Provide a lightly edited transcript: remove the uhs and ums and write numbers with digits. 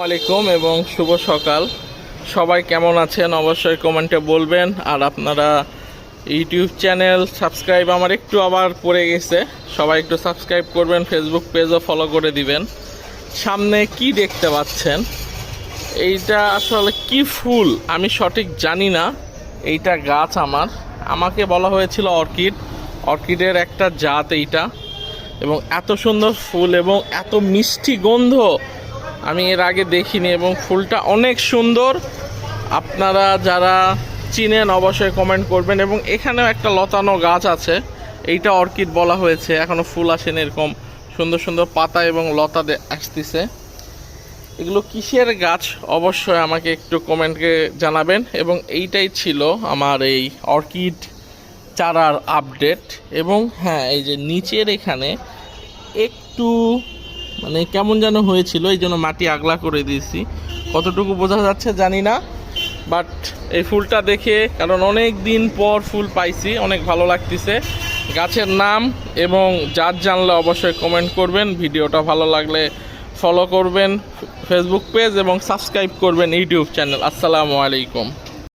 আলাইকুম এবং শুভ সকাল। সবাই কেমন আছেন অবশ্যই কমেন্টে বলবেন। আর আপনারা ইউটিউব চ্যানেল সাবস্ক্রাইব আমার একটু আবার পড়ে গেছে, সবাই একটু সাবস্ক্রাইব করবেন, ফেসবুক পেজও ফলো করে দিবেন। সামনে কি দেখতে পাচ্ছেন, এইটা আসলে কি ফুল আমি সঠিক জানি না। এইটা গাছ আমাকে বলা হয়েছিল অর্কিডের একটা জাত এইটা, এবং এত সুন্দর ফুল এবং এত মিষ্টি গন্ধ আমি এর আগে দেখিনি, এবং ফুলটা অনেক সুন্দর। আপনারা যারা চিনেন অবশ্যই কমেন্ট করবেন। এবং এখানেও একটা লতানো গাছ আছে, এইটা অর্কিড বলা হয়েছে, এখনও ফুল আসেনি। এরকম সুন্দর সুন্দর পাতা এবং লতা আসতেছে। এগুলো কিসের গাছ অবশ্যই আমাকে একটু কমেন্টে জানাবেন। এবং এইটাই ছিল আমার এই অর্কিড চারার আপডেট। এবং হ্যাঁ, এই যে নিচের এখানে একটু মানে কেমন যেন হয়েছিল, এই জন্য মাটি আগলা করে দিয়েছি। কতটুকু বোঝা যাচ্ছে জানি না, বাট এই ফুলটা দেখে, কারণ অনেক দিন পর ফুল পাইছি, অনেক ভালো লাগতেছে। গাছের নাম এবং জাত জানলে অবশ্যই কমেন্ট করবেন। ভিডিওটা ভালো লাগলে ফলো করবেন ফেসবুক পেজ এবং সাবস্ক্রাইব করবেন ইউটিউব চ্যানেল। আসসালামু আলাইকুম।